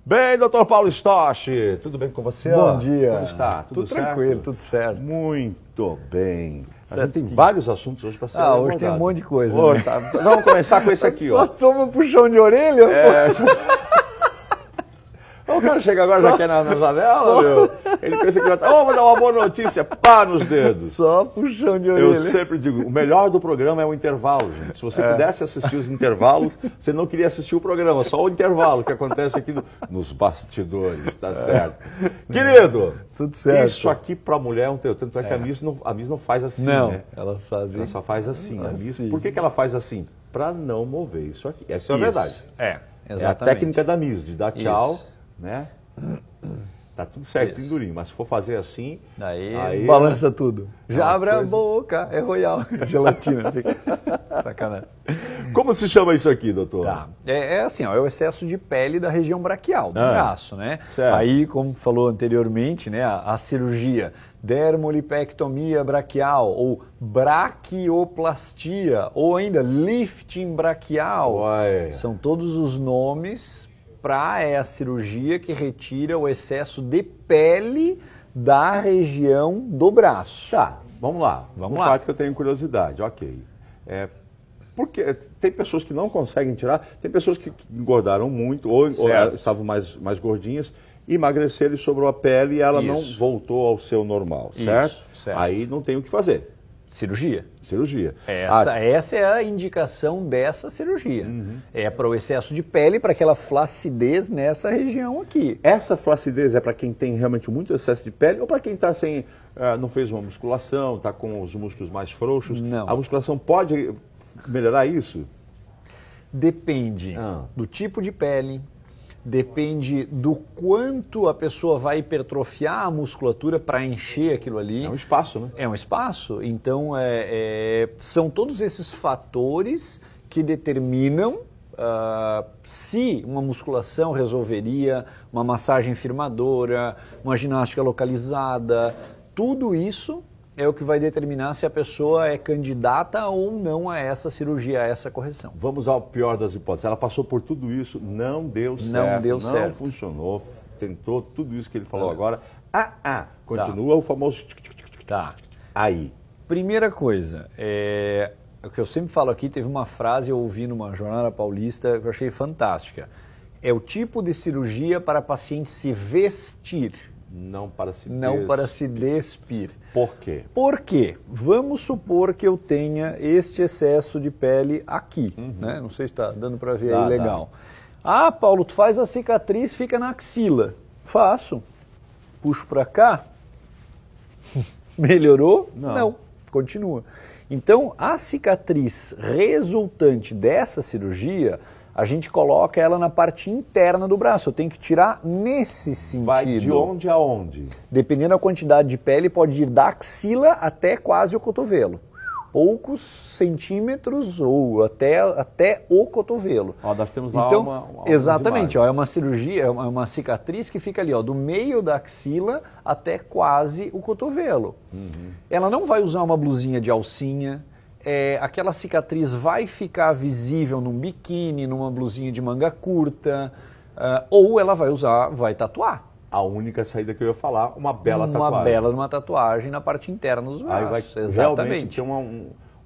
Bem, doutor Paulo Stosch, tudo bem com você? Bom dia. Como está? Tudo tranquilo, tudo certo. Muito bem. A Certo. gente tem vários assuntos hoje para ser hoje abordados. tem um monte de coisa. Hoje, Né? tá. Vamos começar com esse aqui, Só ó. toma um puxão de orelha, O cara chega agora já quer na janela, meu. Ele pensa que vai estar, vamos dar uma boa notícia, pá nos dedos. Só puxão de orelha. Eu sempre digo, o melhor do programa é o intervalo, gente. Se você pudesse assistir os intervalos, você não queria assistir o programa, só o intervalo que acontece aqui nos bastidores, tá certo? Querido, tudo certo. Isso aqui pra mulher é um teu, tanto é que a Miss não faz assim, não, né? Elas fazem. Ela só faz assim, a Miss. Assim. Por que ela faz assim? Pra não mover isso aqui. Essa é a verdade. Exatamente. É a técnica da Miss, de dar tchau, Isso. né? Tá tudo certo, durinho, mas se for fazer assim... Aí balança tudo. Já abre a boca, é royal. Gelatina, fica sacanagem. Como se chama isso aqui, doutor? Tá. É assim, ó, é o excesso de pele da região braquial, do braço, né? Certo. Aí, como falou anteriormente, né, a cirurgia dermolipectomia braquial, ou braquioplastia, ou ainda lifting braquial. Uai. São todos os nomes para a cirurgia que retira o excesso de pele da região do braço. Tá, vamos lá. Vamos lá. Parte que eu tenho curiosidade, ok. Porque tem pessoas que não conseguem tirar, tem pessoas que engordaram muito, ou estavam mais gordinhas, emagreceram e sobrou a pele e ela não voltou ao seu normal, certo? Certo. Aí não tem o que fazer. Cirurgia. Essa é a indicação dessa cirurgia. É para o excesso de pele, para aquela flacidez nessa região aqui. Essa flacidez é para quem tem realmente muito excesso de pele ou para quem está sem, não fez uma musculação, está com os músculos mais frouxos? Não. A musculação pode melhorar isso? Depende do tipo de pele, depende do quanto a pessoa vai hipertrofiar a musculatura para encher aquilo ali. É um espaço, né? É um espaço. Então, são todos esses fatores que determinam se uma musculação resolveria, uma massagem firmadora, uma ginástica localizada. Tudo isso é o que vai determinar se a pessoa é candidata ou não a essa cirurgia, a essa correção. Vamos ao pior das hipóteses. Ela passou por tudo isso, não deu certo, não funcionou, tentou tudo isso que ele falou agora. Continua o famoso... Tá. Aí. Primeira coisa, o que eu sempre falo aqui, teve uma frase eu ouvi numa jornada paulista que eu achei fantástica. É o tipo de cirurgia para paciente se vestir. Não para se despir. Por quê? Por quê? Vamos supor que eu tenha este excesso de pele aqui, né? Não sei se está dando para ver aí legal. Paulo, tu faz a cicatriz, fica na axila. Faço. Puxo para cá. Melhorou? Não. Continua. Então, a cicatriz resultante dessa cirurgia, a gente coloca ela na parte interna do braço. Eu tenho que tirar nesse sentido. Vai de onde a onde? Dependendo da quantidade de pele, pode ir da axila até quase o cotovelo. Poucos centímetros ou até o cotovelo. Nós temos lá exatamente, é uma cirurgia, é uma cicatriz que fica ali, do meio da axila até quase o cotovelo. Ela não vai usar uma blusinha de alcinha. Aquela cicatriz vai ficar visível num biquíni, numa blusinha de manga curta, ou ela vai tatuar. A única saída que eu ia falar, uma bela tatuagem. Uma tatuagem na parte interna dos braços. Aí vai realmente ter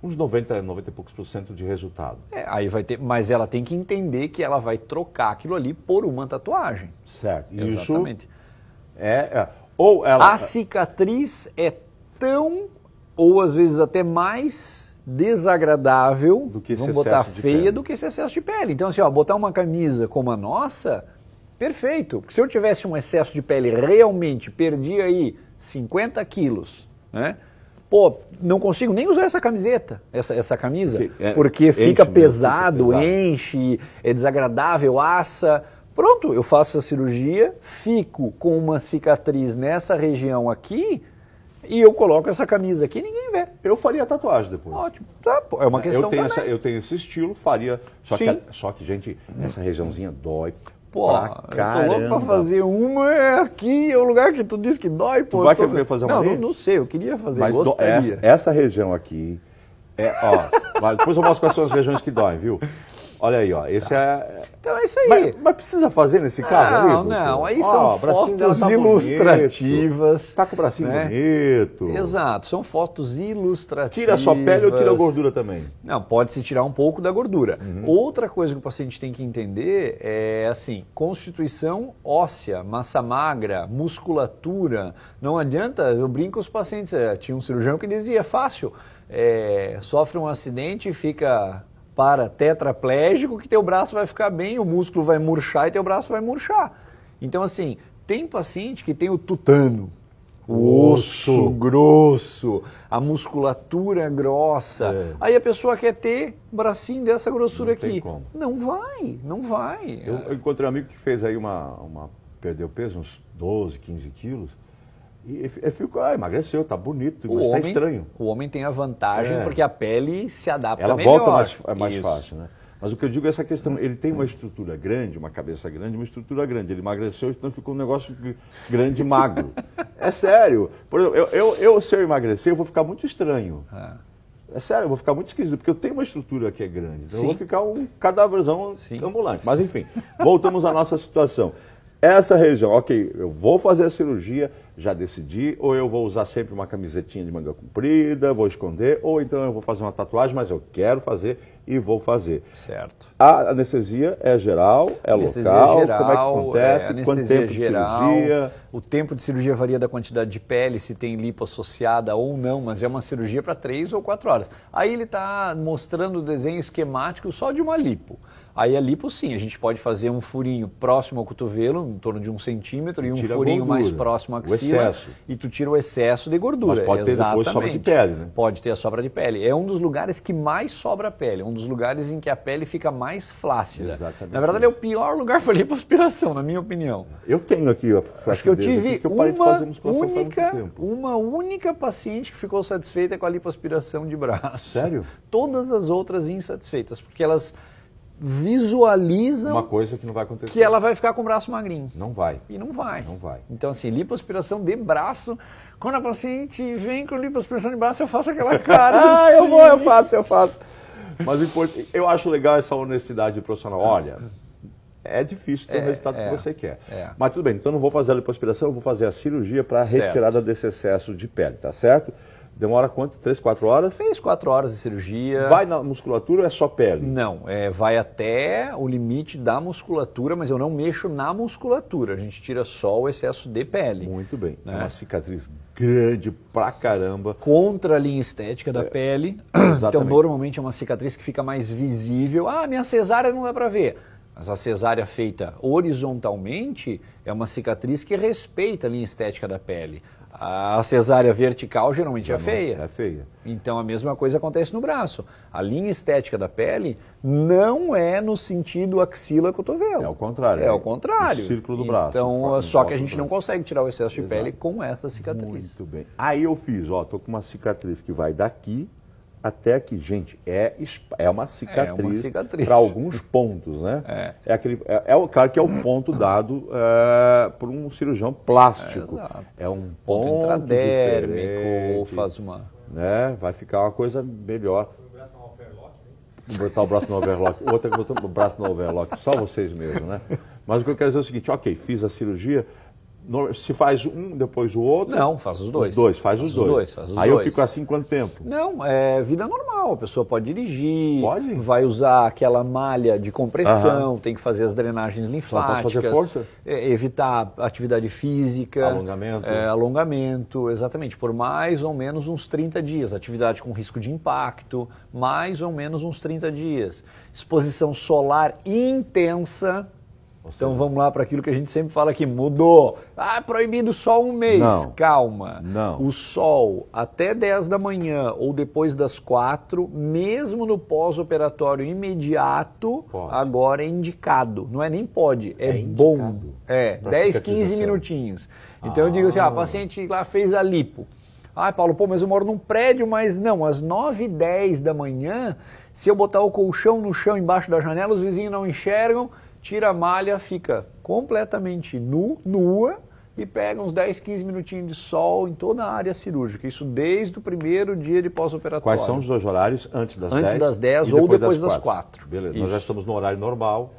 uns 90 e poucos % de resultado. Aí vai ter, mas ela tem que entender que ela vai trocar aquilo ali por uma tatuagem. Certo. Exatamente. Ou ela... A cicatriz é tão, ou às vezes até mais desagradável, do que esse vamos botar excesso de feia, pele. do que esse excesso de pele. Então assim, botar uma camisa como a nossa, perfeito. Porque se eu tivesse um excesso de pele realmente, perdi aí 50 quilos, né? Não consigo nem usar essa camiseta, essa camisa, porque fica pesado, enche, é desagradável, assa. Pronto, eu faço a cirurgia, fico com uma cicatriz nessa região aqui e eu coloco essa camisa aqui e ninguém vê. Eu faria tatuagem depois. Ótimo. É uma questão eu tenho esse estilo, faria. Só que, gente, essa regiãozinha dói. Eu tô louco pra fazer uma aqui, é o lugar que tu disse que dói, pô. Tu vai querer fazer uma ali? Não sei, eu queria fazer, mas gostaria. Essa região aqui, depois eu mostro quais são as regiões que doem, viu? Olha aí, ó, esse é... Então é isso aí. Mas precisa fazer nesse caso? Não, não, aí são fotos tá ilustrativas. Bonito, tá com o bracinho bonito. Exato, são fotos ilustrativas. Tira só a pele ou tira a gordura também? Não, pode-se tirar um pouco da gordura. Outra coisa que o paciente tem que entender é, assim, constituição óssea, massa magra, musculatura. Não adianta, eu brinco com os pacientes, tinha um cirurgião que dizia, fácil, sofre um acidente e fica... tetraplégico, que teu braço vai ficar bem, o músculo vai murchar e teu braço vai murchar. Então, assim, tem paciente que tem o tutano, o osso grosso, a musculatura grossa. Aí a pessoa quer ter bracinho dessa grossura aqui. Como. Não vai. Eu encontrei um amigo que fez aí perdeu peso, uns 12, 15 quilos. E ficou, emagreceu, tá bonito, mas tá estranho. O homem tem a vantagem porque a pele se adapta melhor. Ela volta mais fácil, né? Mas o que eu digo é essa questão, ele tem uma estrutura grande, uma cabeça grande, uma estrutura grande. Ele emagreceu, então ficou um negócio grande e magro. É sério. Por exemplo, se eu emagrecer, eu vou ficar muito estranho. É sério, eu vou ficar muito esquisito, porque eu tenho uma estrutura que é grande. Então eu vou ficar um cadáverzão ambulante. Mas enfim, voltamos à nossa situação. Essa região, ok, eu vou fazer a cirurgia, já decidi, ou eu vou usar sempre uma camisetinha de manga comprida, vou esconder, ou então eu vou fazer uma tatuagem, mas eu quero fazer e vou fazer. Certo. A anestesia é geral, é local, como é que acontece, quanto tempo de cirurgia? O tempo de cirurgia varia da quantidade de pele, se tem lipo associada ou não, mas é uma cirurgia para 3 ou 4 horas. Aí ele está mostrando o desenho esquemático só de uma lipo. Aí a lipo sim, a gente pode fazer um furinho próximo ao cotovelo, em torno de 1 centímetro, e um furinho mais próximo à axila, e tu tira o excesso de gordura. Mas pode ter depois sobra de pele, né? Pode ter a sobra de pele. É um dos lugares que mais sobra pele, um dos lugares em que a pele fica mais flácida. Exatamente. Na verdade é o pior lugar para lipoaspiração, na minha opinião. Eu tenho aqui a Acho que eu tive uma única paciente que ficou satisfeita com a lipoaspiração de braço. Sério? Todas as outras insatisfeitas, porque elas visualizam uma coisa que não vai acontecer, que ela vai ficar com o braço magrinho. Não vai. E não vai. Não vai. Então, assim, lipoaspiração de braço, quando a paciente vem com lipoaspiração de braço, eu faço aquela cara. Eu faço. Mas o importante, eu acho legal essa honestidade profissional. Olha, é difícil ter o resultado que você quer. Mas tudo bem, então eu não vou fazer a lipoaspiração, eu vou fazer a cirurgia para retirada desse excesso de pele, tá certo? Demora quanto? 3, 4 horas? 3, 4 horas de cirurgia. Vai na musculatura ou é só pele? Não, vai até o limite da musculatura, mas eu não mexo na musculatura. A gente tira só o excesso de pele. Muito bem. Né? É uma cicatriz grande pra caramba. Contra a linha estética da pele. Exatamente. Então, normalmente é uma cicatriz que fica mais visível. Ah, minha cesárea não dá pra ver. Mas a cesárea feita horizontalmente é uma cicatriz que respeita a linha estética da pele. A cesárea vertical geralmente é feia. É feia. Então a mesma coisa acontece no braço. A linha estética da pele não é no sentido axila-cotovelo. É o contrário. É o contrário. O círculo do braço. Então, só que a gente não consegue tirar o excesso de pele com essa cicatriz. Muito bem. Aí eu fiz, tô com uma cicatriz que vai daqui até aqui. Gente, é uma cicatriz, para alguns pontos, né? Claro que é o ponto dado por um cirurgião plástico. É um ponto intradérmico, ou faz uma... Né? Vai ficar uma coisa melhor. Botar o braço no overlock. Outra que botar o braço no overlock. Só vocês mesmo, né? Mas o que eu quero dizer é o seguinte, ok, fiz a cirurgia... Se faz um, depois o outro? Não, faz os dois. Faz os dois. Aí eu fico assim quanto tempo? Não, é vida normal. A pessoa pode dirigir, pode? Vai usar aquela malha de compressão, tem que fazer as drenagens linfáticas. Pode fazer força? Evitar atividade física. Alongamento. Alongamento, exatamente. Por mais ou menos uns 30 dias. Atividade com risco de impacto, mais ou menos uns 30 dias. Exposição solar intensa. Então vamos lá para aquilo que a gente sempre fala que mudou. Proibido só 1 mês. Não. Calma. Não. O sol até 10 da manhã ou depois das 4, mesmo no pós-operatório imediato, agora é indicado. Não é nem pode, é bom. Indicado. 10, 15 minutinhos. Então eu digo assim, a paciente lá fez a lipo. Paulo, mas eu moro num prédio, mas não, às 9 e 10 da manhã, se eu botar o colchão no chão embaixo da janela, os vizinhos não enxergam, tira a malha, fica completamente nua, e pega uns 10, 15 minutinhos de sol em toda a área cirúrgica. Isso desde o primeiro dia de pós-operatório. Quais são os dois horários? Antes das 10? Antes das 10 ou depois das 4. Beleza, nós já estamos no horário normal.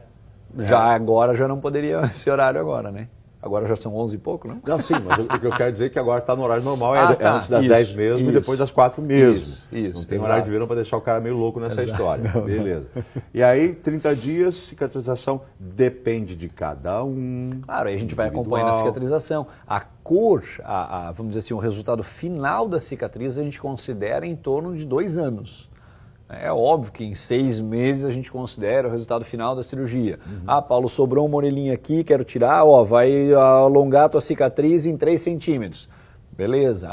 Agora já não poderia esse horário agora, né? Agora já são 11 e pouco, não? Não, sim, mas o que eu quero dizer é que agora está no horário normal, é antes das 10 mesmo e depois das 4 mesmo. Isso, não tem horário de verão para deixar o cara meio louco nessa história. Não, beleza. E aí, 30 dias, cicatrização depende de cada um. Claro, aí a gente vai acompanhando a cicatrização. A cor, vamos dizer assim, o resultado final da cicatriz a gente considera em torno de 2 anos. É óbvio que em 6 meses a gente considera o resultado final da cirurgia. Paulo, sobrou uma orelhinha aqui, quero tirar, vai alongar a tua cicatriz em 3 centímetros. Beleza.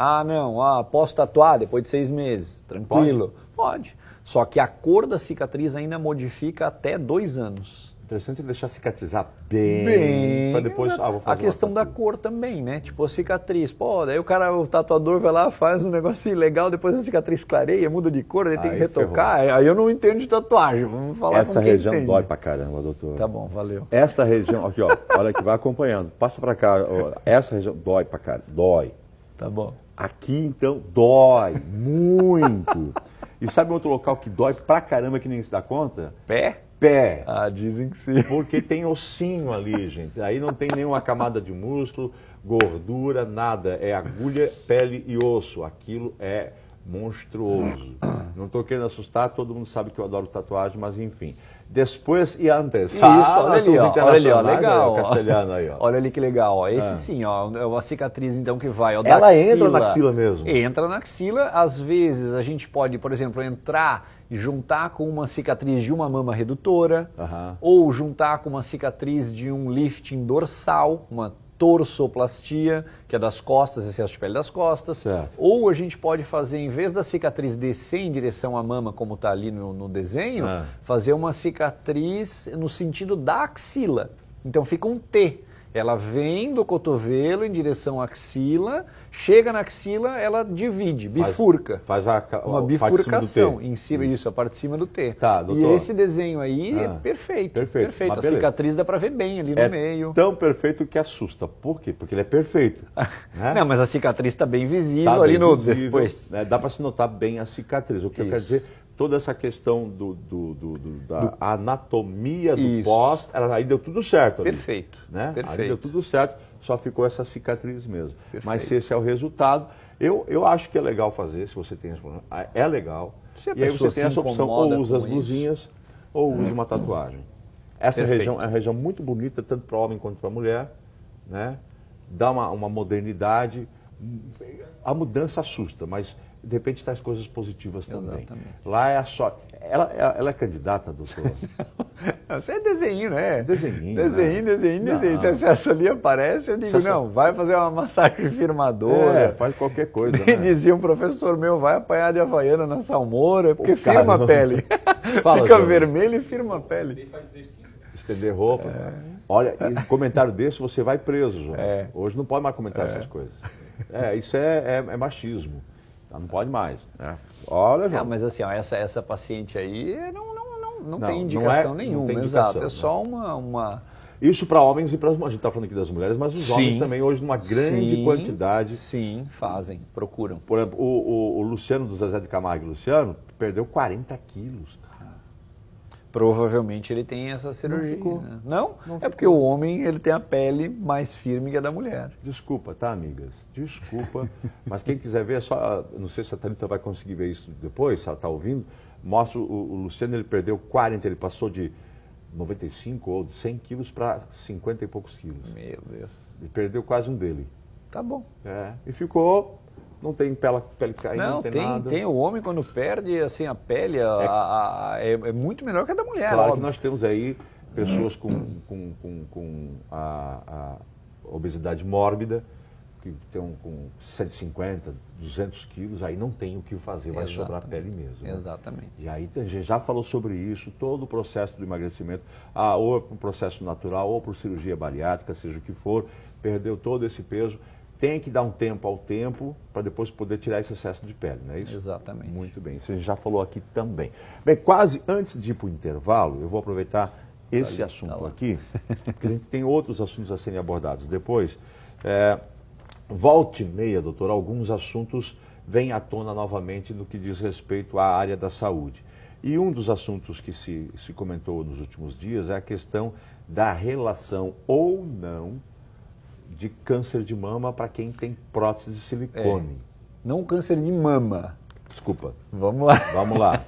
Posso tatuar depois de 6 meses. Tranquilo? Pode. Só que a cor da cicatriz ainda modifica até 2 anos. Interessante deixar cicatrizar bem para depois... vou fazer a questão da cor também, né? Tipo, a cicatriz. Daí o tatuador vai lá, faz um negócio legal, depois a cicatriz clareia, muda de cor, ele tem que retocar. Ferrou. Aí eu não entendo de tatuagem. Vamos falar essa região entende. Dói pra caramba, doutor. Tá bom, valeu. Essa região, aqui, olha que vai acompanhando. Passa pra cá, essa região dói pra caramba, dói. Tá bom. Aqui, então, dói muito. E sabe outro local que dói pra caramba que ninguém se dá conta? Pé? Pé. Dizem que sim. Porque tem ossinho ali, gente. Aí não tem nenhuma camada de músculo, gordura, nada. É agulha, pele e osso. Aquilo é monstruoso. Não estou querendo assustar, todo mundo sabe que eu adoro tatuagem, mas enfim. Depois e antes. Isso, olha ali, ó, legal. Castelhano aí, ó. Olha ali que legal, ó. Esse sim, ó, é uma cicatriz então que vai, ó, ela entra na axila mesmo? Entra na axila, às vezes a gente pode, por exemplo, entrar e juntar com uma cicatriz de uma mama redutora, ou juntar com uma cicatriz de um lifting dorsal, uma torsoplastia, que é das costas, excesso de pele das costas. Certo. Ou a gente pode fazer, em vez da cicatriz descer em direção à mama, como está ali no desenho, fazer uma cicatriz no sentido da axila. Então fica um T. Ela vem do cotovelo em direção à axila, chega na axila, ela divide, bifurca. Faz uma bifurcação em cima, isso, a parte de cima do T. Tá, doutor. E esse desenho aí é perfeito. Perfeito. A cicatriz dá para ver bem ali no meio. Tão perfeito que assusta. Por quê? Porque ele é perfeito. Né? Não, mas a cicatriz está bem visível ali no depois. Né? Dá para se notar bem a cicatriz. O que eu quero dizer, toda essa questão da anatomia do pós, aí deu tudo certo ali. Perfeito. Né? Perfeito. Aí deu tudo certo, só ficou essa cicatriz mesmo. Perfeito. Mas se esse é o resultado, eu acho que é legal fazer, se você tem esse problema. É legal. E aí você tem essa opção, ou usa as blusinhas, ou usa uma tatuagem. Essa região é uma região muito bonita, tanto para homem quanto para mulher. Né? Dá uma modernidade. A mudança assusta, mas de repente traz coisas positivas também. Exatamente. Lá é a sorte. Ela é candidata, doutor? Isso é desenho, né? Desenho. Se essa ali aparece, eu digo, vai fazer uma massagem firmadora. Faz qualquer coisa. Dizia um professor meu, vai apanhar de havaiana na salmoura, porque firma a pele. Fala, fica vermelho e firma a pele. Estender roupa. Olha, e comentário desse você vai preso, João. Hoje não pode mais comentar essas coisas. Isso é machismo. Não pode mais. Olha, João. Mas assim, ó, essa paciente aí não tem indicação nenhuma. Não tem indicação, exato. É só uma... Isso para homens e para as mulheres. A gente está falando aqui das mulheres, mas os homens também hoje, numa grande quantidade. Sim, fazem, procuram. Por exemplo, o Luciano do Zezé de Camargo e Luciano perdeu 40 quilos. Provavelmente ele tem essa cirurgia. Né? Não é porque o homem ele tem a pele mais firme que a da mulher. Desculpa, tá, amigas? Desculpa. Mas quem quiser ver, é só. Não sei se a Thalita vai conseguir ver isso depois, se ela está ouvindo. Mostra o Luciano, ele perdeu 40, ele passou de 95 ou de 100 quilos para 50 e poucos quilos. Meu Deus. Ele perdeu quase um dele. Tá bom. E ficou. Não tem pele caindo, não tem nada. Tem o homem quando perde assim, a pele, é muito melhor que a da mulher. Claro que nós temos aí pessoas com a obesidade mórbida, que estão com 150, 200 quilos, aí não tem o que fazer, vai sobrar pele mesmo. Né? Exatamente. E aí a gente já falou sobre isso, todo o processo do emagrecimento, ou por processo natural, ou por cirurgia bariátrica, seja o que for, perdeu todo esse peso. Tem que dar um tempo ao tempo para depois poder tirar esse excesso de pele, não é isso? Exatamente. Muito bem, isso a gente já falou aqui também. Bem, quase antes de ir para o intervalo, eu vou aproveitar esse assunto aqui, porque a gente tem outros assuntos a serem abordados depois. Volte e meia, doutor, alguns assuntos vêm à tona novamente no que diz respeito à área da saúde. E um dos assuntos que se comentou nos últimos dias é a questão da relação ou não de câncer de mama para quem tem prótese de silicone. Não câncer de mama. Desculpa. Vamos lá. Vamos lá.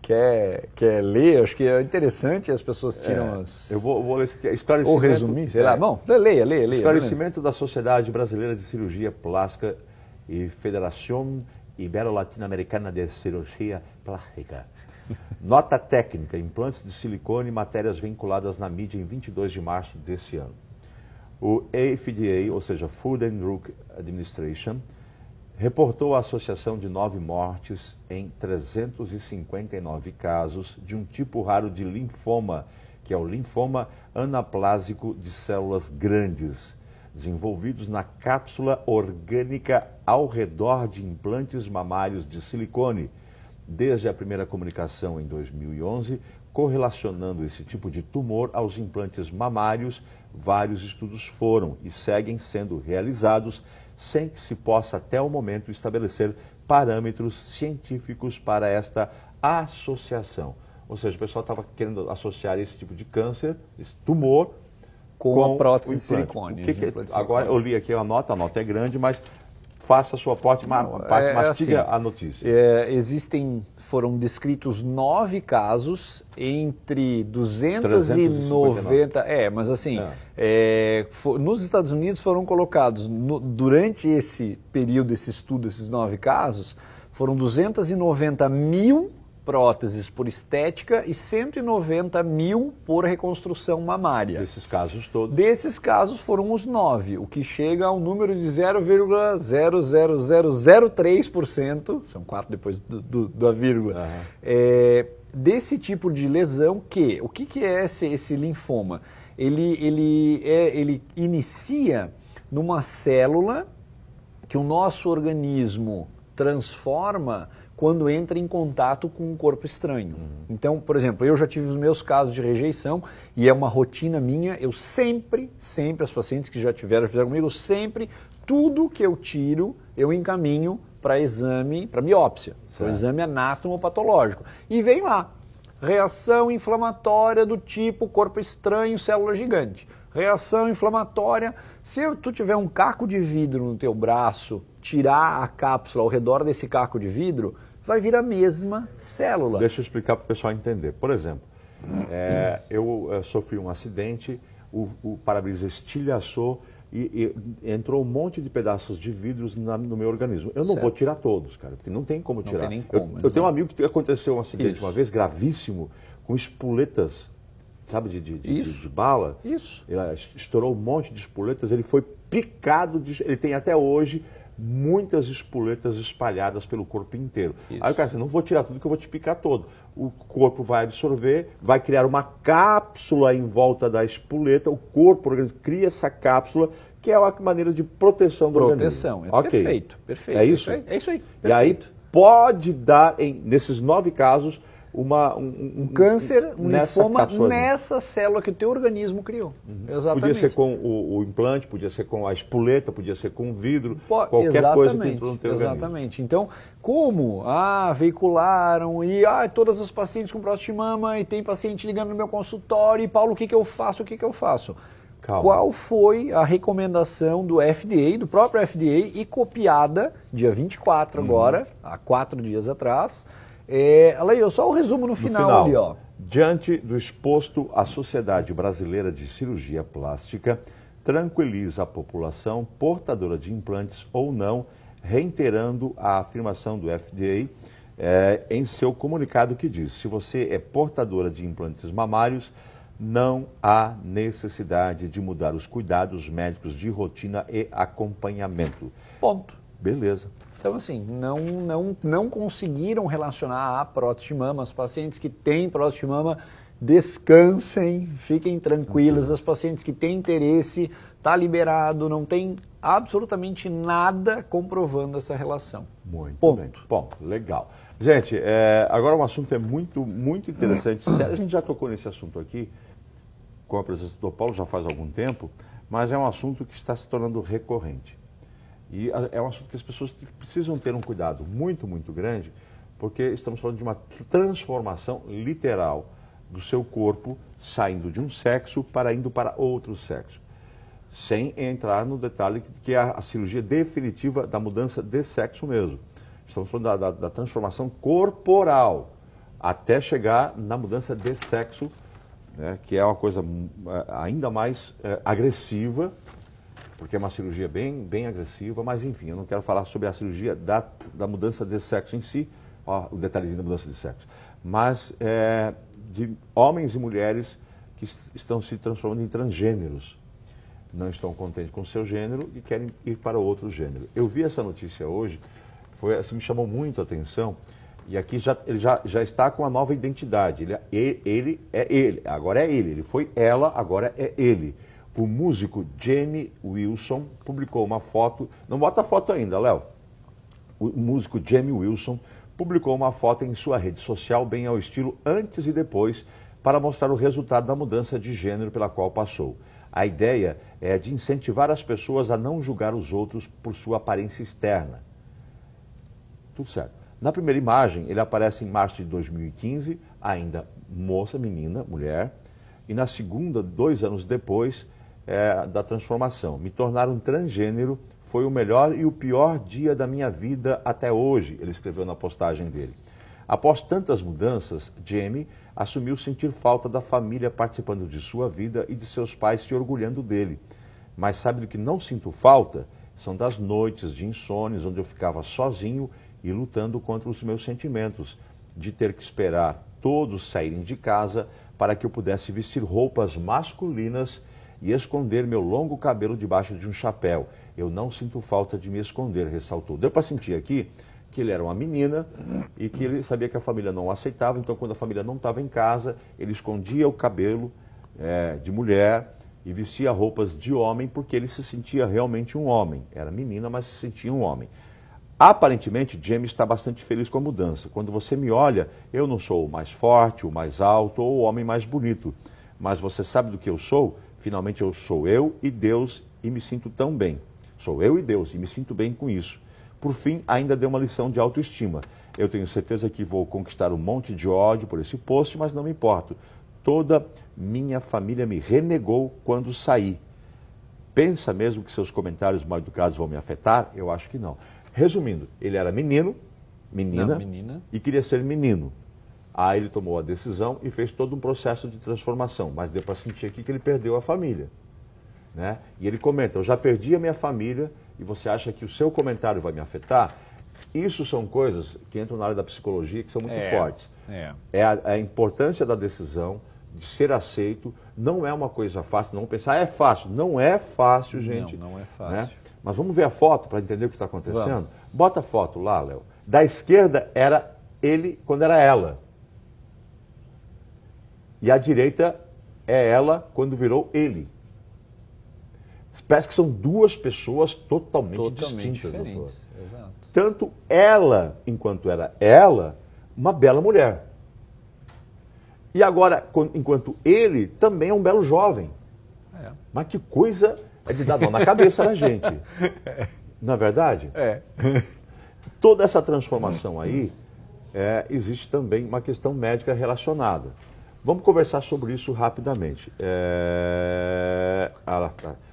Quer ler? Acho que é interessante, as pessoas tiram as... Eu vou ler isso aqui. Esclarecimento, ou resumir, sei lá. Bom, leia. Esclarecimento da Sociedade Brasileira de Cirurgia Plástica e Federação Ibero-Latino-Americana de Cirurgia Plástica. Nota técnica, implantes de silicone e matérias vinculadas na mídia em 22 de março desse ano. O FDA, ou seja, Food and Drug Administration, reportou a associação de 9 mortes em 359 casos de um tipo raro de linfoma, que é o linfoma anaplásico de células grandes, desenvolvidos na cápsula orgânica ao redor de implantes mamários de silicone. Desde a primeira comunicação em 2011, correlacionando esse tipo de tumor aos implantes mamários, vários estudos foram e seguem sendo realizados sem que se possa até o momento estabelecer parâmetros científicos para esta associação. Ou seja, o pessoal estava querendo associar esse tipo de câncer, esse tumor, com a prótese de silicone. Agora eu li aqui a nota é grande, mas faça a sua parte, mastiga assim, a notícia. Foram descritos 9 casos entre 290... mas assim, nos Estados Unidos foram colocados, durante esse período, esse estudo, esses 9 casos, foram 290 mil próteses por estética e 190 mil por reconstrução mamária. Desses casos todos? Desses casos foram os 9, o que chega ao número de 0,00003%, são 4 depois da vírgula, desse tipo de lesão o que é esse linfoma? Ele inicia numa célula que o nosso organismo transforma quando entra em contato com um corpo estranho. Então, por exemplo, eu já tive os meus casos de rejeição e é uma rotina minha, eu sempre, as pacientes que já fizeram comigo, tudo que eu tiro, eu encaminho para exame, para biópsia, para o exame anatomopatológico. E vem lá, reação inflamatória do tipo corpo estranho, célula gigante. Reação inflamatória, se tu tiver um caco de vidro no teu braço, tirar a cápsula ao redor desse caco de vidro, vai vir a mesma célula. Deixa eu explicar para o pessoal entender. Por exemplo, eu sofri um acidente, o para-brisa estilhaçou e entrou um monte de pedaços de vidros no meu organismo. Eu não vou tirar todos, cara, porque não tem como tirar. Não tem nem como, eu tenho um amigo que aconteceu um acidente uma vez, gravíssimo, com espoletas, sabe, de bala. Isso. Ele estourou um monte de espoletas, ele foi picado, ele tem até hoje muitas espoletas espalhadas pelo corpo inteiro. Isso. Aí o cara disse, não vou tirar tudo que eu vou te picar todo. O corpo vai absorver, vai criar uma cápsula em volta da espoleta, o corpo cria essa cápsula, que é uma maneira de proteção do organismo. Perfeito. É isso? É isso aí. Perfeito. E aí pode dar, nesses 9 casos, um câncer, um linfoma nessa célula que o teu organismo criou. Exatamente. Podia ser com o implante, podia ser com a espoleta, podia ser com o vidro, qualquer coisa que entrou no teu organismo. Exatamente. Então, como veicularam e todas as pacientes com próstata de mama e tem paciente ligando no meu consultório e Paulo, o que eu faço? Calma. Qual foi a recomendação do FDA, do próprio FDA e copiada dia 24 agora, há 4 dias atrás. Aleio, só o resumo no final ali, ó. Diante do exposto, a Sociedade Brasileira de Cirurgia Plástica tranquiliza a população portadora de implantes ou não, reiterando a afirmação do FDA em seu comunicado que diz: se você é portadora de implantes mamários, não há necessidade de mudar os cuidados médicos de rotina e acompanhamento. Ponto. Beleza. Então, assim, não conseguiram relacionar a prótese de mama. As pacientes que têm prótese de mama, descansem, fiquem tranquilas. As pacientes que têm interesse, está liberado, não tem absolutamente nada comprovando essa relação. Muito bem. Ponto. Legal. Gente, agora um assunto muito interessante. A gente já tocou nesse assunto aqui, com a presença do Paulo, já faz algum tempo, mas é um assunto que está se tornando recorrente. E é um assunto que as pessoas precisam ter um cuidado muito, muito grande, porque estamos falando de uma transformação literal do seu corpo, saindo de um sexo para indo para outro sexo. Sem entrar no detalhe que é a cirurgia definitiva da mudança de sexo mesmo. Estamos falando da transformação corporal, até chegar na mudança de sexo, né, que é uma coisa ainda mais agressiva, porque é uma cirurgia bem agressiva, mas enfim, eu não quero falar sobre a cirurgia da mudança de sexo em si, o detalhezinho da mudança de sexo, mas de homens e mulheres que estão se transformando em transgêneros. Não estão contentes com o seu gênero e querem ir para outro gênero. Eu vi essa notícia hoje, assim, me chamou muito a atenção, e aqui ele já está com a nova identidade. Ele é ele, agora é ele foi ela, agora é ele. O músico Jamie Wilson publicou uma foto, não bota a foto ainda, Léo. O músico Jamie Wilson publicou uma foto em sua rede social, bem ao estilo antes e depois, para mostrar o resultado da mudança de gênero pela qual passou. A ideia é de incentivar as pessoas a não julgar os outros por sua aparência externa. Tudo certo. Na primeira imagem, ele aparece em março de 2015, ainda moça, menina, mulher, e na segunda, 2 anos depois da transformação. Me tornar um transgênero foi o melhor e o pior dia da minha vida até hoje, ele escreveu na postagem dele. Após tantas mudanças, Jamie assumiu sentir falta da família participando de sua vida e de seus pais se orgulhando dele. Mas sabe do que não sinto falta? São das noites de insônias onde eu ficava sozinho e lutando contra os meus sentimentos, de ter que esperar todos saírem de casa para que eu pudesse vestir roupas masculinas e esconder meu longo cabelo debaixo de um chapéu. Eu não sinto falta de me esconder, ressaltou. Deu para sentir aqui que ele era uma menina e que ele sabia que a família não o aceitava, então quando a família não estava em casa, ele escondia o cabelo de mulher e vestia roupas de homem porque ele se sentia realmente um homem. Era menina, mas se sentia um homem. Aparentemente, Jamie está bastante feliz com a mudança. Quando você me olha, eu não sou o mais forte, o mais alto ou o homem mais bonito. Mas você sabe do que eu sou? Finalmente eu sou eu e Deus e me sinto tão bem. Sou eu e Deus e me sinto bem com isso. Por fim, ainda deu uma lição de autoestima. Eu tenho certeza que vou conquistar um monte de ódio por esse post, mas não me importo. Toda minha família me renegou quando saí. Pensa mesmo que seus comentários mal educados vão me afetar? Eu acho que não. Resumindo, ele era menina, e queria ser menino. Aí ele tomou a decisão e fez todo um processo de transformação, mas deu para sentir aqui que ele perdeu a família. Né? E ele comenta, eu já perdi a minha família e você acha que o seu comentário vai me afetar? Isso são coisas que entram na área da psicologia que são muito fortes. É a importância da decisão, de ser aceito, não é uma coisa fácil, não pensar, é fácil. Não é fácil, gente. Não é fácil. Né? Mas vamos ver a foto para entender o que está acontecendo? Vamos. Bota a foto lá, Léo. Da esquerda era ele quando era ela. E a direita é ela quando virou ele. Parece que são duas pessoas totalmente distintas, doutor. Exato. Tanto ela, enquanto era ela, uma bela mulher. E agora, enquanto ele, também é um belo jovem. Mas que coisa é de dar dor na cabeça da gente. Não é verdade? Toda essa transformação aí, existe também uma questão médica relacionada. Vamos conversar sobre isso rapidamente.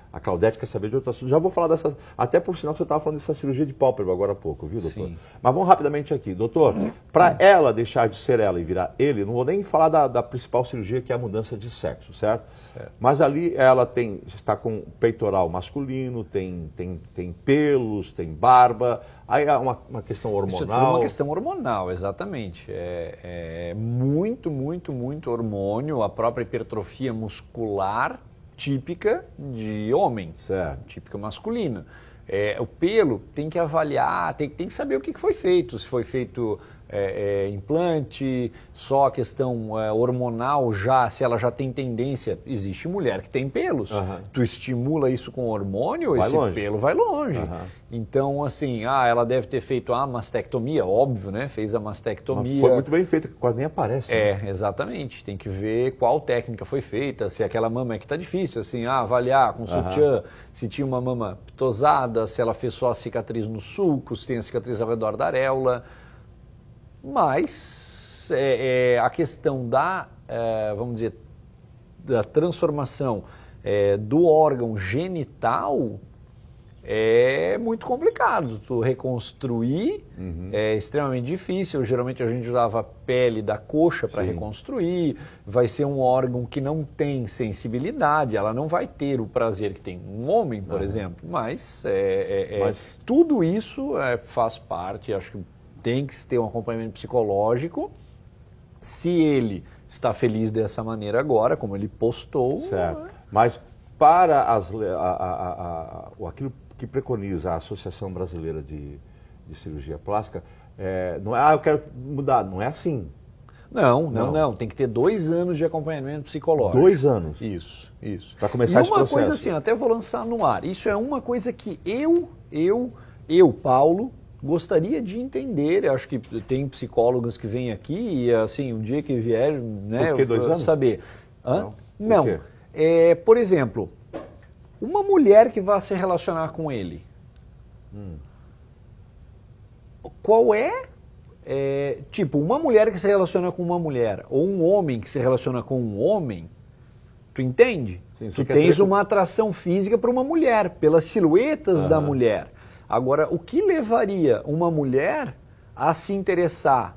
A Claudete quer saber de outro assunto. Já vou falar dessa. Até por sinal que você estava falando dessa cirurgia de pálpebra agora há pouco, viu, doutor? Sim. Mas vamos rapidamente aqui. Doutor, para ela deixar de ser ela e virar ele, não vou nem falar da principal cirurgia, que é a mudança de sexo, certo? Mas ali ela está com peitoral masculino, tem pelos, tem barba. Aí é uma questão hormonal. Isso é tudo uma questão hormonal, exatamente. É muito hormônio, a própria hipertrofia muscular típica de homem, típica masculina. O pelo tem que avaliar, tem que saber o que foi feito, se foi feito implante, só a questão hormonal já, se ela já tem tendência, existe mulher que tem pelos, tu estimula isso com hormônio, esse pelo vai longe. Então, assim, ela deve ter feito a mastectomia, óbvio, né? Fez a mastectomia. Mas foi muito bem feita, quase nem aparece. Né? Exatamente. Tem que ver qual técnica foi feita, se aquela mama é que tá difícil, assim, avaliar com sutiã, se tinha uma mama pitosada, se ela fez só a cicatriz no sulco, se tem a cicatriz ao redor da areola. Mas a questão vamos dizer, da transformação do órgão genital é muito complicado. Tu reconstruir é extremamente difícil. Geralmente a gente usava a pele da coxa para reconstruir. Vai ser um órgão que não tem sensibilidade. Ela não vai ter o prazer que tem um homem, por exemplo. Mas tudo isso faz parte, acho que tem que ter um acompanhamento psicológico. Se ele está feliz dessa maneira agora, como ele postou... Certo. Mas para aquilo que preconiza a Associação Brasileira de Cirurgia Plástica, não é, eu quero mudar, não é assim. Não. Tem que ter 2 anos de acompanhamento psicológico. 2 anos? Isso. Para começar esse processo. E uma coisa assim, até vou lançar no ar, isso é uma coisa que eu, Paulo, gostaria de entender. Eu acho que tem psicólogos que vêm aqui e assim, um dia que vier, né, por que 2 anos? Saber. Não. Por exemplo, uma mulher que vai se relacionar com ele, qual tipo, uma mulher que se relaciona com uma mulher, ou um homem que se relaciona com um homem, tu entende? Sim, tu tens uma atração física para uma mulher, pelas silhuetas da mulher. Agora, o que levaria uma mulher a se interessar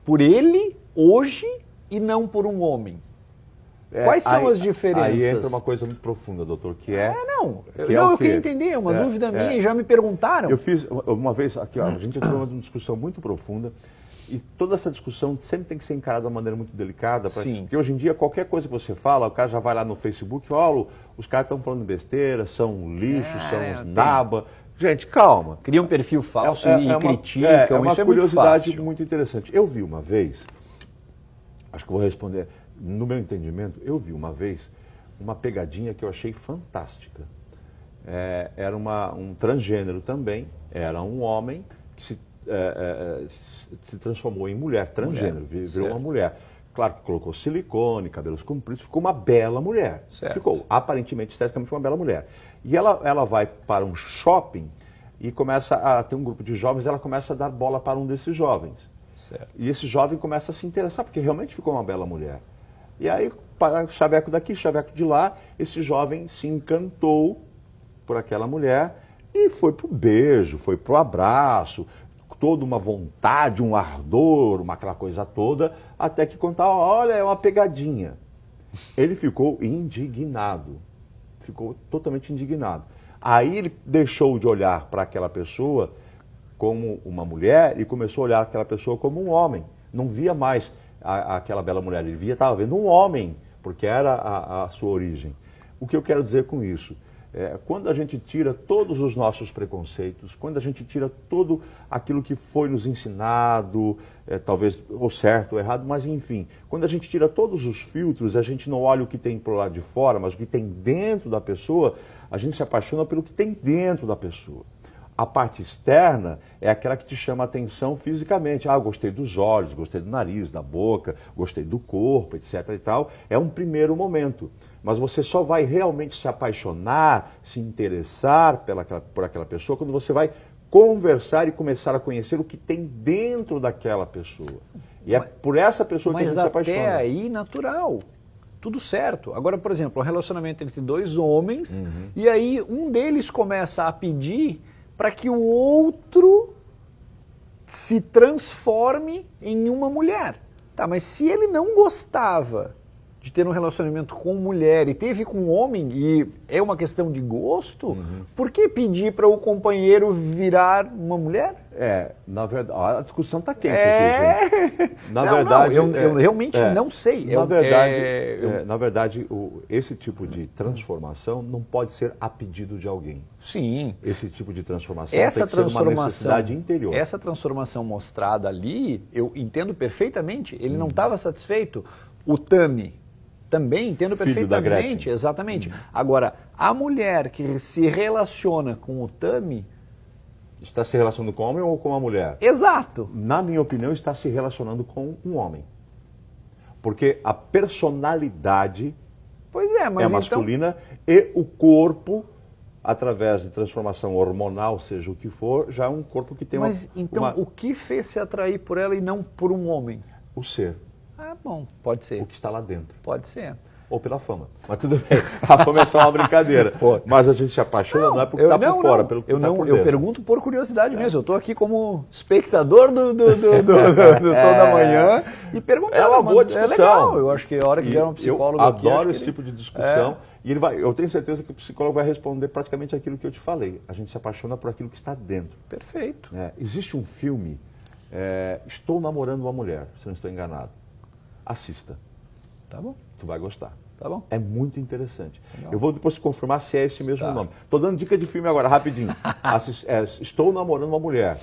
por ele hoje e não por um homem? Quais são as diferenças? Aí entra uma coisa muito profunda, doutor, que é... eu queria entender, é uma dúvida minha e já me perguntaram. Eu fiz uma vez, aqui, a gente entrou numa discussão muito profunda e toda essa discussão sempre tem que ser encarada de uma maneira muito delicada. Porque hoje em dia, qualquer coisa que você fala, o cara já vai lá no Facebook e fala, os caras estão falando besteira, são lixo, são naba... Gente, calma. Cria um perfil falso e criticam, é uma isso curiosidade muito muito interessante. Eu vi uma vez, acho que vou responder, no meu entendimento, eu vi uma vez uma pegadinha que eu achei fantástica. Era um transgênero também, era um homem que se transformou em mulher, transgênero, virou uma mulher. Claro que colocou silicone, cabelos compridos, ficou uma bela mulher. Certo. Ficou aparentemente, esteticamente, uma bela mulher. E ela vai para um shopping e começa a ter um grupo de jovens, ela começa a dar bola para um desses jovens. Certo. E esse jovem começa a se interessar, porque realmente ficou uma bela mulher. E aí, chaveco daqui, chaveco de lá, esse jovem se encantou por aquela mulher e foi pro beijo, foi pro abraço, toda uma vontade, um ardor, aquela coisa toda, até que contar, olha, é uma pegadinha. Ele ficou indignado, ficou totalmente indignado. Aí ele deixou de olhar para aquela pessoa como uma mulher e começou a olhar aquela pessoa como um homem. Não via mais aquela bela mulher, ele estava vendo um homem, porque era a sua origem. O que eu quero dizer com isso? Quando a gente tira todos os nossos preconceitos, quando a gente tira tudo aquilo que foi nos ensinado, talvez ou certo ou errado, mas enfim, quando a gente tira todos os filtros, a gente não olha o que tem pro lado de fora, mas o que tem dentro da pessoa, a gente se apaixona pelo que tem dentro da pessoa. A parte externa é aquela que te chama a atenção fisicamente. Ah, gostei dos olhos, gostei do nariz, da boca, gostei do corpo, etc. e tal. É um primeiro momento. Mas você só vai realmente se apaixonar, se interessar por aquela pessoa quando você vai conversar e começar a conhecer o que tem dentro daquela pessoa. E é por essa pessoa que a gente se apaixona. Mas até aí, natural. Tudo certo. Agora, por exemplo, um relacionamento entre 2 homens, e aí um deles começa a pedir para que o outro se transforme em uma mulher. Tá, mas se ele não gostava de ter um relacionamento com mulher e teve com homem e é uma questão de gosto, por que pedir para o companheiro virar uma mulher? Na verdade, a discussão está quente aqui, gente. Na não, verdade, eu realmente não sei. Na verdade, esse tipo de transformação não pode ser a pedido de alguém. Sim. Esse tipo de transformação tem que ser uma necessidade interior. Essa transformação mostrada ali, eu entendo perfeitamente, ele não estava satisfeito. O Tami, também entendo Filho da perfeitamente, Gretchen. exatamente. Agora, a mulher que se relaciona com o Tami... Está se relacionando com o homem ou com a mulher? Exato. Na minha opinião, está se relacionando com um homem. Porque a personalidade mas é masculina e o corpo, através de transformação hormonal, seja o que for, já é um corpo que tem o que fez se atrair por ela e não por um homem? O ser. Bom, pode ser. O que está lá dentro. Pode ser. Ou pela fama. Mas tudo bem. A fama é só uma brincadeira. Mas a gente se apaixona não é porque está por fora, pelo que está por dentro. Eu pergunto por curiosidade mesmo. Eu estou aqui como espectador do Toda Manhã e perguntando. É uma boa discussão. É legal. Eu acho que a hora que vier um psicólogo eu aqui... adoro esse tipo de discussão. E eu tenho certeza que o psicólogo vai responder praticamente aquilo que eu te falei. A gente se apaixona por aquilo que está dentro. Perfeito. Existe um filme, Estou Namorando uma Mulher, se não estou enganado. Assista. Tá bom. Tu vai gostar. Tá bom. É muito interessante. Legal. Eu vou depois confirmar se é esse mesmo nome. Estou dando dica de filme agora, rapidinho. Estou Namorando uma Mulher.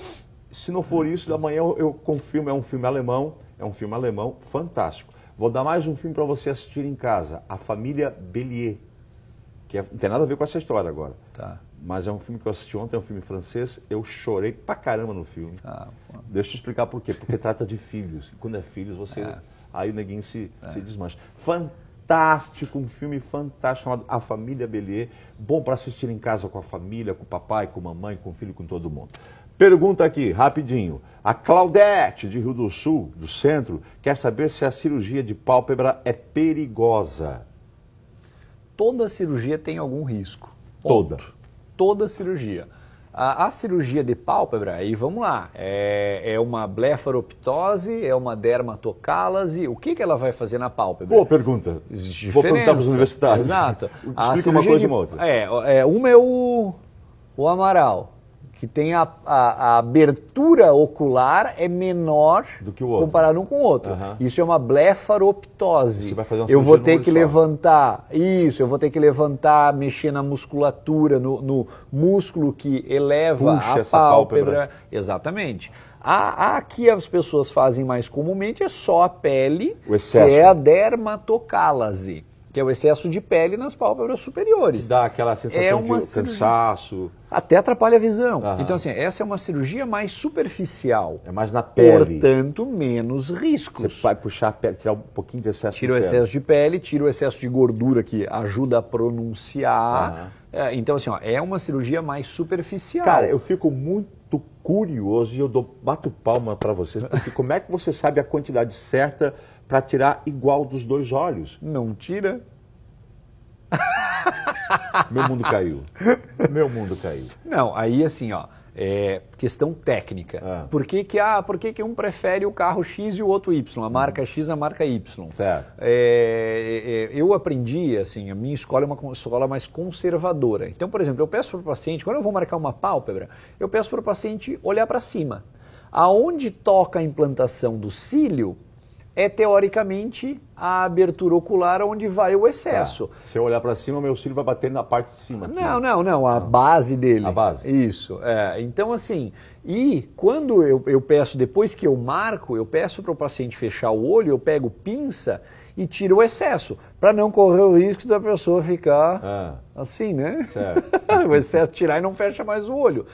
Se não for isso, amanhã eu confirmo, é um filme alemão fantástico. Vou dar mais um filme para você assistir em casa, A Família Bélier, que não tem nada a ver com essa história agora. Tá. Mas é um filme que eu assisti ontem, é um filme francês, eu chorei pra caramba no filme. Deixa eu te explicar por quê. Porque trata de filhos. E quando é filhos, aí o neguinho se desmancha. Fantástico, um filme fantástico chamado A Família Bélier. Bom para assistir em casa com a família, com o papai, com a mamãe, com o filho, com todo mundo. Pergunta aqui, rapidinho. A Claudete, de Rio do Sul, do centro, quer saber se a cirurgia de pálpebra é perigosa. Toda cirurgia tem algum risco. Toda cirurgia. A cirurgia de pálpebra, aí vamos lá, é uma blefaroptose, é uma dermatocálase, o que ela vai fazer na pálpebra? Boa pergunta. Vou perguntar para os universitários. Exato. Explica uma coisa e uma outra. Uma é o Amaral, que tem a abertura ocular é menor do que o outro, comparado um com o outro. Isso é uma blefaroptose. Você vai fazer uma eu vou ter que levantar, mexer na musculatura, no músculo que eleva a pálpebra. Exatamente. A que as pessoas fazem mais comumente é só a pele, que é a dermatocálase, que é o excesso de pele nas pálpebras superiores. Dá aquela sensação de cansaço. Até atrapalha a visão. Então, assim, essa é uma cirurgia mais superficial. É mais na pele. Portanto, menos riscos. Você vai puxar a pele, tirar um pouquinho de excesso de pele. Tira o excesso de pele, tira o excesso de gordura que ajuda a pronunciar. Então, assim, é uma cirurgia mais superficial. Cara, eu fico muito curioso e eu bato palma para vocês, porque como é que você sabe a quantidade certa para tirar igual dos dois olhos? Não tira. Meu mundo caiu. Não, aí assim, questão técnica. Por que um prefere o carro X e o outro Y? A marca X, a marca Y. Certo. Eu aprendi, assim, a minha escola é uma escola mais conservadora. Então, por exemplo, eu peço para o paciente, quando eu vou marcar uma pálpebra, eu peço para o paciente olhar para cima. Aonde toca a implantação do cílio, é teoricamente a abertura ocular onde vai o excesso. Se eu olhar para cima, meu cílio vai bater na parte de cima. Não, a base dele. A base. Isso. Então, assim, e quando eu peço, depois que eu marco, eu peço para o paciente fechar o olho, eu pego pinça e tiro o excesso, para não correr o risco da pessoa ficar assim, né? Certo. O excesso tirar e não fecha mais o olho.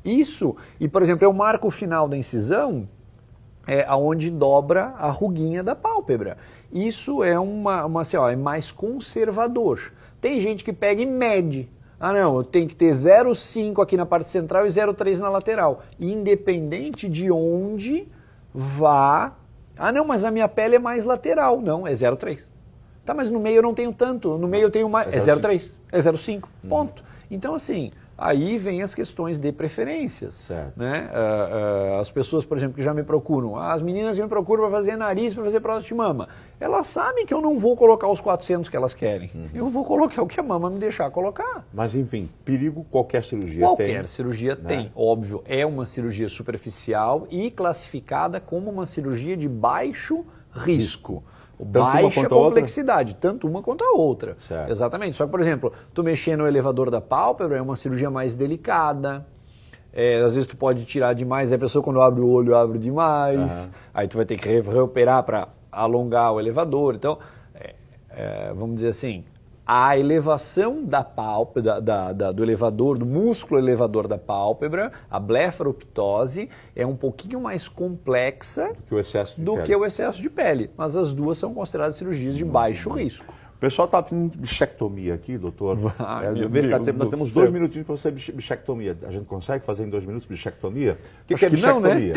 Isso, e por exemplo, eu marco o final da incisão, aonde dobra a ruguinha da pálpebra. Isso é é mais conservador. Tem gente que pega e mede. Não, eu tenho que ter 0,5 aqui na parte central e 0,3 na lateral. Independente de onde vá. Não, mas a minha pele é mais lateral. Não, é 0,3. Tá, mas no meio eu não tenho tanto. No meio eu tenho mais. É 0,3. É 0,5. Ponto. Então, assim, Aí vem as questões de preferências. Né? As pessoas, por exemplo, que já me procuram, as meninas que me procuram para fazer nariz, para fazer próstata de mama, elas sabem que eu não vou colocar os 400 que elas querem. Eu vou colocar o que a mama me deixar colocar. Mas, enfim, perigo qualquer cirurgia tem. Qualquer cirurgia tem, óbvio. É uma cirurgia superficial e classificada como uma cirurgia de baixo risco. Baixa complexidade, tanto uma quanto a outra. Certo. Exatamente. Só que, por exemplo, tu mexer no elevador da pálpebra é uma cirurgia mais delicada. Às vezes tu pode tirar demais, a pessoa quando abre o olho abre demais. Aí tu vai ter que reoperar para alongar o elevador. Então, vamos dizer assim, a elevação da pálpebra, do elevador, do músculo elevador da pálpebra, a blefaroptose, é um pouquinho mais complexa do que o excesso de pele. Mas as duas são consideradas cirurgias de baixo risco. O pessoal está tendo bichectomia aqui, doutor. Nós temos 2 minutinhos para fazer bichectomia. A gente consegue fazer em 2 minutos bichectomia? O que é bichectomia? Não, né?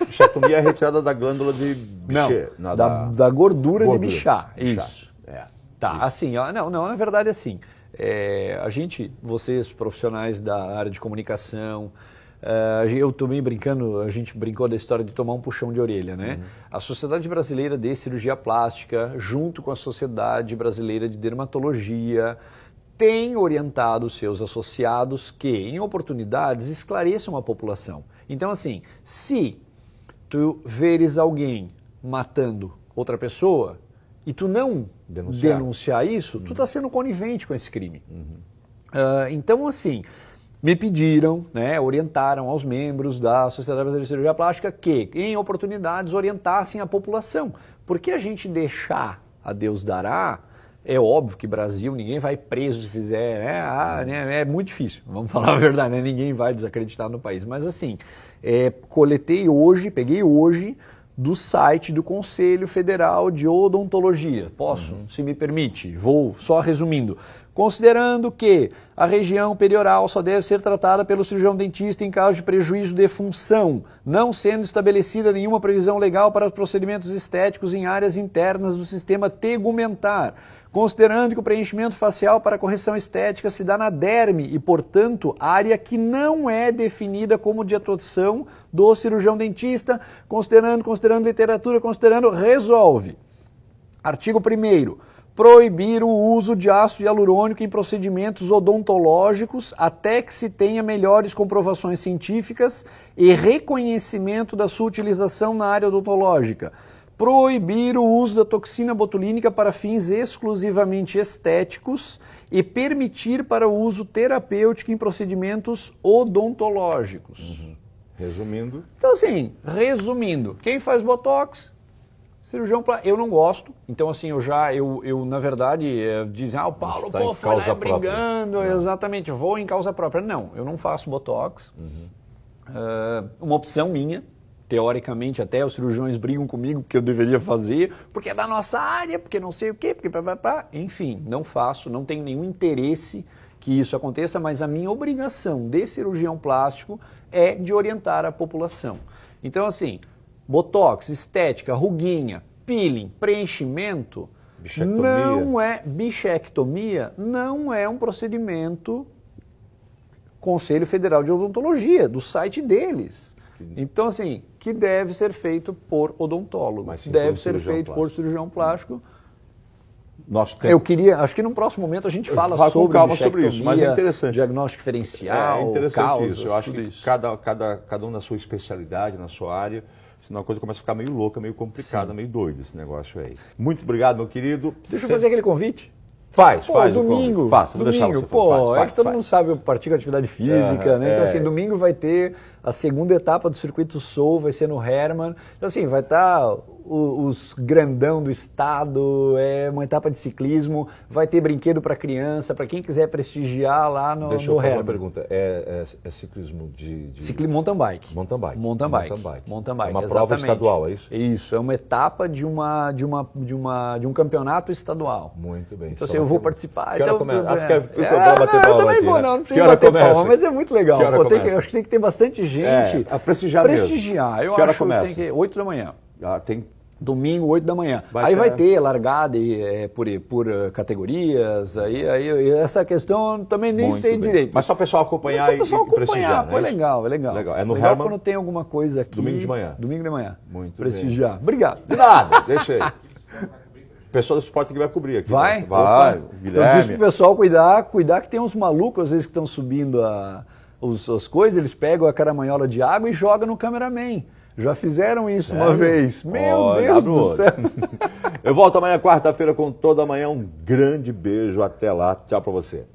Bichectomia é a retirada da glândula de bichê. Da gordura de bichá. Isso. Tá, assim, não, na verdade assim, vocês profissionais da área de comunicação, eu também brincando, a gente brincou da história de tomar um puxão de orelha, né? A Sociedade Brasileira de Cirurgia Plástica, junto com a Sociedade Brasileira de Dermatologia, tem orientado seus associados que, em oportunidades, esclareçam a população. Então, assim, se tu veres alguém matando outra pessoa, e tu não denunciar isso, tu está sendo conivente com esse crime. Então, assim, me pediram, né, orientaram aos membros da Sociedade Brasileira de Cirurgia Plástica que, em oportunidades, orientassem a população. Porque a gente deixar a Deus dará, é óbvio que Brasil, ninguém vai preso se fizer, né? É muito difícil, vamos falar a verdade, né? Ninguém vai desacreditar no país. Mas, assim, peguei hoje, do site do Conselho Federal de Odontologia. Posso, se me permite? Vou só resumindo. Considerando que a região perioral só deve ser tratada pelo cirurgião dentista em caso de prejuízo de função, não sendo estabelecida nenhuma previsão legal para procedimentos estéticos em áreas internas do sistema tegumentar. Considerando que o preenchimento facial para correção estética se dá na derme e, portanto, área que não é definida como de atuação do cirurgião dentista, considerando literatura, resolve. Artigo 1º. Proibir o uso de ácido hialurônico em procedimentos odontológicos até que se tenha melhores comprovações científicas e reconhecimento da sua utilização na área odontológica. Proibir o uso da toxina botulínica para fins exclusivamente estéticos e permitir para o uso terapêutico em procedimentos odontológicos. Resumindo. Então, assim, quem faz botox? Cirurgião plástico. Eu não gosto. Então, assim, eu na verdade, dizem, o Paulo, foi lá brigando. Exatamente, eu vou em causa própria. Não, eu não faço botox. Uma opção minha. Teoricamente, até os cirurgiões brigam comigo porque eu deveria fazer, porque é da nossa área, porque não sei o quê, porque enfim, não faço, não tenho nenhum interesse que isso aconteça, mas a minha obrigação de cirurgião plástico é de orientar a população. Então, assim, botox, estética, ruguinha, peeling, preenchimento, bichectomia não é um procedimento Conselho Federal de Odontologia, do site deles. Então, assim, que deve ser feito por odontólogo, deve ser feito por cirurgião plástico. Eu queria, acho que num próximo momento a gente fala sobre isso, mas é interessante. Diagnóstico diferencial, é interessante causas, isso. Eu acho que cada um na sua especialidade, na sua área, senão a coisa começa a ficar meio louca, meio complicada, meio doida esse negócio aí. Muito obrigado, meu querido. Deixa eu fazer aquele convite. Faz. Domingo. Faça, vou deixar você fazer. É que todo mundo sabe, eu pratico atividade física, né? Então, assim, domingo vai ter a segunda etapa do Circuito Sul, vai ser no Hermann. Então, assim, vai estar os grandão do estado, é uma etapa de ciclismo, vai ter brinquedo para criança, para quem quiser prestigiar lá no Hermann. Deixa eu fazer uma pergunta, é ciclismo Ciclismo mountain bike. Mountain bike. É uma prova estadual, é isso? Isso, é uma etapa de um campeonato estadual. Muito bem. Então, assim, eu vou participar. Que hora começa? Eu também vou, não precisa bater palma, mas é muito legal. Acho que tem que ter bastante gente a prestigiar mesmo. Eu acho que tem que 8 da manhã. Domingo, 8 da manhã. Vai ter largada por categorias, aí essa questão eu também nem sei direito. Mas só o pessoal acompanhar e prestigiar, pô, é legal. É no legal Hermann, quando tem alguma coisa aqui. Domingo de manhã. Domingo de manhã. Muito prestigiar. bem. Obrigado. De nada, deixa aí. O pessoal do esporte que vai cobrir aqui. Vai? Né? Vai, Guilherme. Eu disse pro pessoal cuidar que tem uns malucos, às vezes, que estão subindo as coisas, eles pegam a caramanhola de água e jogam no cameraman. Já fizeram isso uma vez. Meu Deus do céu. Eu volto amanhã, quarta-feira, com toda a manhã. Um grande beijo. Até lá. Tchau pra você.